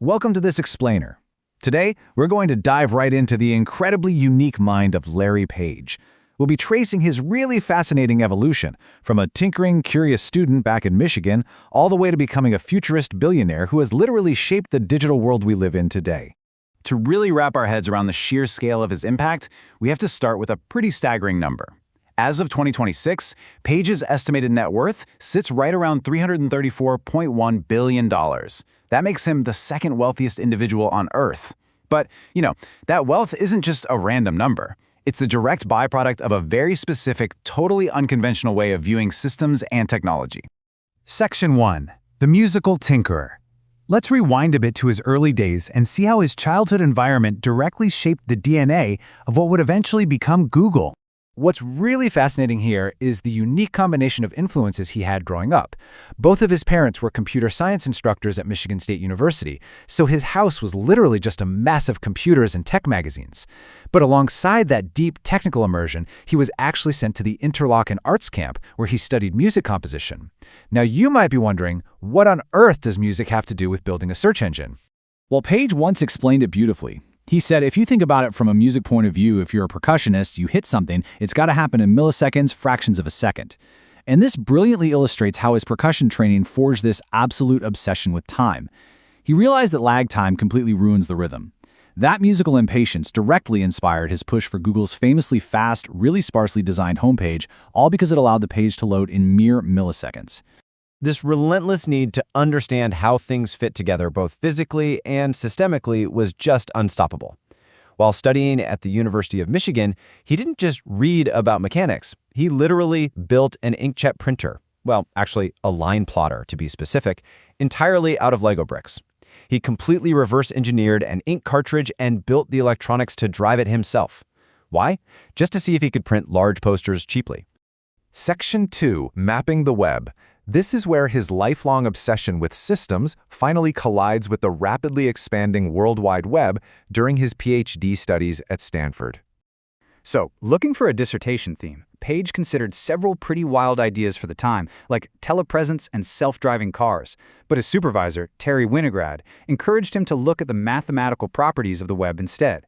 Welcome to this explainer. Today, we're going to dive right into the incredibly unique mind of Larry Page. We'll be tracing his really fascinating evolution, from a tinkering, curious student back in Michigan, all the way to becoming a futurist billionaire who has literally shaped the digital world we live in today. To really wrap our heads around the sheer scale of his impact, we have to start with a pretty staggering number. As of 2026, Page's estimated net worth sits right around $334.1 billion. That makes him the second wealthiest individual on Earth. But, that wealth isn't just a random number. It's the direct byproduct of a very specific, totally unconventional way of viewing systems and technology. Section 1. The Musical Tinkerer. Let's rewind a bit to his early days and see how his childhood environment directly shaped the DNA of what would eventually become Google. What's really fascinating here is the unique combination of influences he had growing up. Both of his parents were computer science instructors at Michigan State University, so his house was literally just a mess of computers and tech magazines. But alongside that deep technical immersion, he was actually sent to the Interlochen Arts Camp, where he studied music composition. Now you might be wondering, what on earth does music have to do with building a search engine? Well, Page once explained it beautifully. He said, if you think about it from a music point of view, if you're a percussionist, you hit something, it's got to happen in milliseconds, fractions of a second. And this brilliantly illustrates how his percussion training forged this absolute obsession with time. He realized that lag time completely ruins the rhythm. That musical impatience directly inspired his push for Google's famously fast, really sparsely designed homepage, all because it allowed the page to load in mere milliseconds. This relentless need to understand how things fit together both physically and systemically was just unstoppable. While studying at the University of Michigan, he didn't just read about mechanics. He literally built an inkjet printer, well, actually a line plotter to be specific, entirely out of Lego bricks. He completely reverse engineered an ink cartridge and built the electronics to drive it himself. Why? Just to see if he could print large posters cheaply. Section 2. Mapping the Web. This is where his lifelong obsession with systems finally collides with the rapidly expanding World Wide Web during his PhD studies at Stanford. So, looking for a dissertation theme, Page considered several pretty wild ideas for the time, like telepresence and self-driving cars. But his supervisor, Terry Winograd, encouraged him to look at the mathematical properties of the web instead.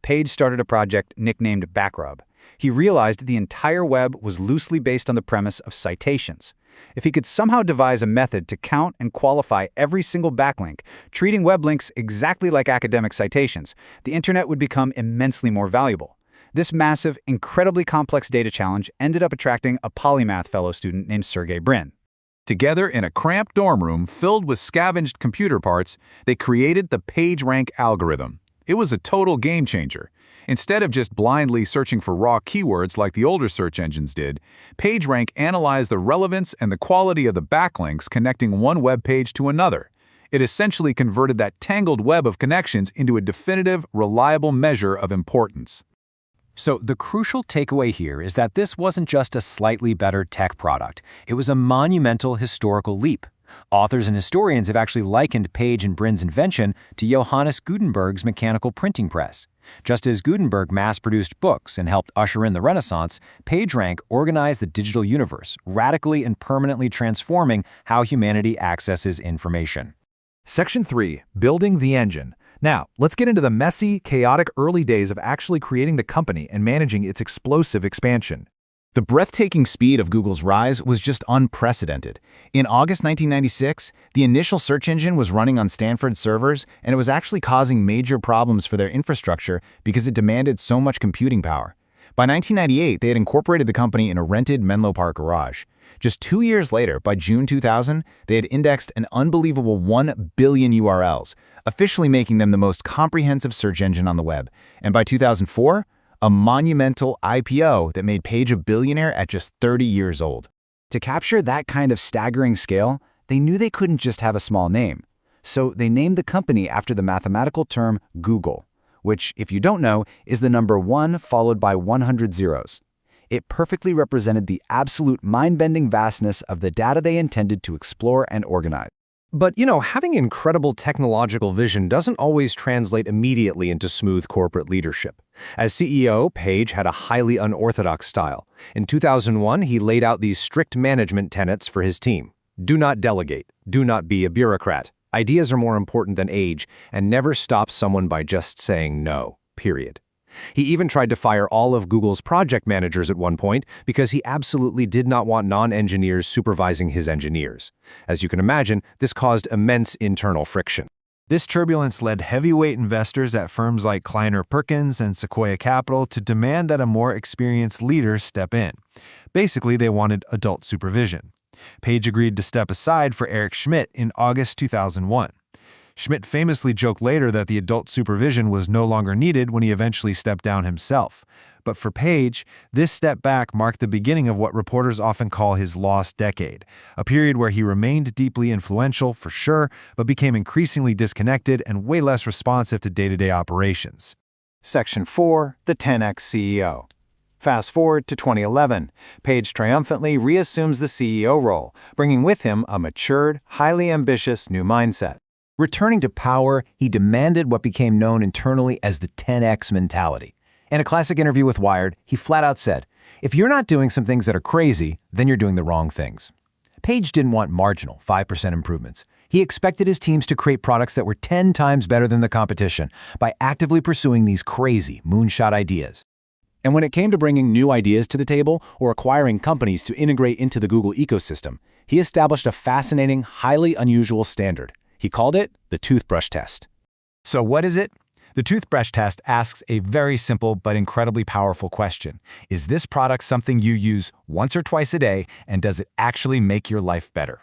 Page started a project nicknamed Backrub. He realized the entire web was loosely based on the premise of citations. If he could somehow devise a method to count and qualify every single backlink, treating web links exactly like academic citations, the internet would become immensely more valuable. This massive, incredibly complex data challenge ended up attracting a polymath fellow student named Sergey Brin. Together in a cramped dorm room filled with scavenged computer parts, they created the PageRank algorithm. It was a total game changer. Instead of just blindly searching for raw keywords like the older search engines did, PageRank analyzed the relevance and the quality of the backlinks connecting one web page to another. It essentially converted that tangled web of connections into a definitive, reliable measure of importance. So the crucial takeaway here is that this wasn't just a slightly better tech product. It was a monumental historical leap. Authors and historians have actually likened Page and Brin's invention to Johannes Gutenberg's mechanical printing press. Just as Gutenberg mass-produced books and helped usher in the Renaissance, PageRank organized the digital universe, radically and permanently transforming how humanity accesses information. Section 3. Building the Engine. Now, let's get into the messy, chaotic early days of actually creating the company and managing its explosive expansion. The breathtaking speed of Google's rise was just unprecedented. In August 1996, the initial search engine was running on Stanford servers, and it was actually causing major problems for their infrastructure because it demanded so much computing power. By 1998, they had incorporated the company in a rented Menlo Park garage. Just 2 years later, by June 2000, they had indexed an unbelievable 1 billion URLs, officially making them the most comprehensive search engine on the web. And by 2004, a monumental IPO that made Page a billionaire at just 30 years old. To capture that kind of staggering scale, they knew they couldn't just have a small name. So they named the company after the mathematical term Google, which, if you don't know, is the number 1 followed by 100 zeros. It perfectly represented the absolute mind-bending vastness of the data they intended to explore and organize. But, having incredible technological vision doesn't always translate immediately into smooth corporate leadership. As CEO, Page had a highly unorthodox style. In 2001, he laid out these strict management tenets for his team. Do not delegate. Do not be a bureaucrat. Ideas are more important than age, and never stop someone by just saying no, period. He even tried to fire all of Google's project managers at one point because he absolutely did not want non-engineers supervising his engineers. As you can imagine, this caused immense internal friction. This turbulence led heavyweight investors at firms like Kleiner Perkins and Sequoia Capital to demand that a more experienced leader step in. Basically, they wanted adult supervision. Page agreed to step aside for Eric Schmidt in August 2001. Schmidt famously joked later that the adult supervision was no longer needed when he eventually stepped down himself. But for Page, this step back marked the beginning of what reporters often call his lost decade, a period where he remained deeply influential, for sure, but became increasingly disconnected and way less responsive to day-to-day operations. Section 4. The 10x CEO. Fast forward to 2011. Page triumphantly reassumes the CEO role, bringing with him a matured, highly ambitious new mindset. Returning to power, he demanded what became known internally as the 10x mentality. In a classic interview with Wired, he flat out said, "If you're not doing some things that are crazy, then you're doing the wrong things." Page didn't want marginal 5% improvements. He expected his teams to create products that were 10 times better than the competition by actively pursuing these crazy moonshot ideas. And when it came to bringing new ideas to the table or acquiring companies to integrate into the Google ecosystem, he established a fascinating, highly unusual standard. He called it the toothbrush test. So what is it? The toothbrush test asks a very simple but incredibly powerful question. Is this product something you use once or twice a day, and does it actually make your life better?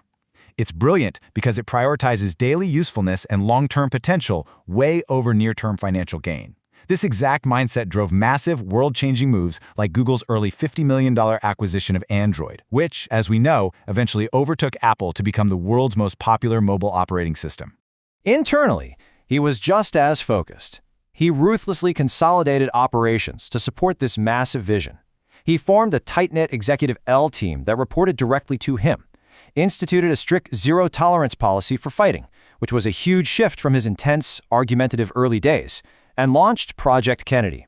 It's brilliant because it prioritizes daily usefulness and long-term potential way over near-term financial gain. This exact mindset drove massive, world-changing moves like Google's early $50 million acquisition of Android, which, as we know, eventually overtook Apple to become the world's most popular mobile operating system. Internally, he was just as focused. He ruthlessly consolidated operations to support this massive vision. He formed a tight-knit executive L team that reported directly to him, instituted a strict zero-tolerance policy for fighting, which was a huge shift from his intense, argumentative early days, and launched Project Kennedy.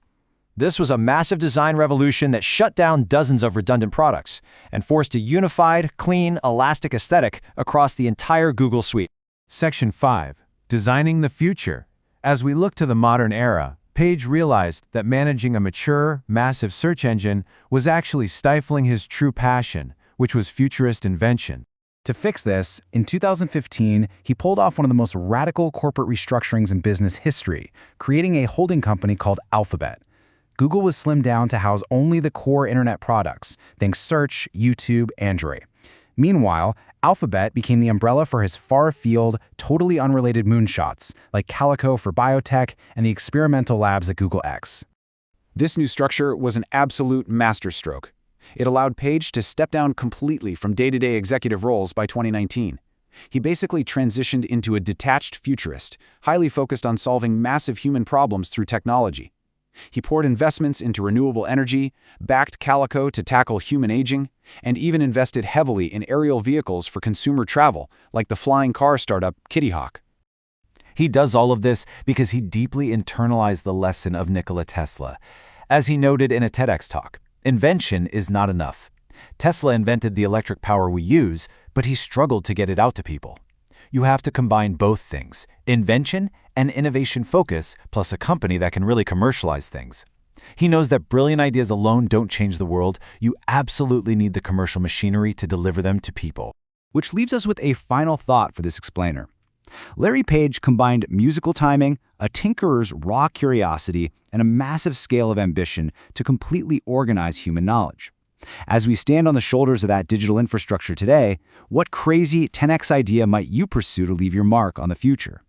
This was a massive design revolution that shut down dozens of redundant products and forced a unified, clean, elastic aesthetic across the entire Google suite. Section 5. Designing the future. As we look to the modern era, Page realized that managing a mature, massive search engine was actually stifling his true passion, which was futurist invention. To fix this, in 2015, he pulled off one of the most radical corporate restructurings in business history, creating a holding company called Alphabet. Google was slimmed down to house only the core internet products, think Search, YouTube, Android. Meanwhile, Alphabet became the umbrella for his far-afield, totally unrelated moonshots, like Calico for biotech and the experimental labs at Google X. This new structure was an absolute masterstroke. It allowed Page to step down completely from day-to-day executive roles by 2019. He basically transitioned into a detached futurist, highly focused on solving massive human problems through technology. He poured investments into renewable energy, backed Calico to tackle human aging, and even invested heavily in aerial vehicles for consumer travel, like the flying car startup Kitty Hawk. He does all of this because he deeply internalized the lesson of Nikola Tesla. As he noted in a TEDx talk, invention is not enough. Tesla invented the electric power we use, but he struggled to get it out to people. You have to combine both things, invention and innovation focus, plus a company that can really commercialize things. He knows that brilliant ideas alone don't change the world. You absolutely need the commercial machinery to deliver them to people. Which leaves us with a final thought for this explainer. Larry Page combined musical timing, a tinkerer's raw curiosity, and a massive scale of ambition to completely organize human knowledge. As we stand on the shoulders of that digital infrastructure today, what crazy 10x idea might you pursue to leave your mark on the future?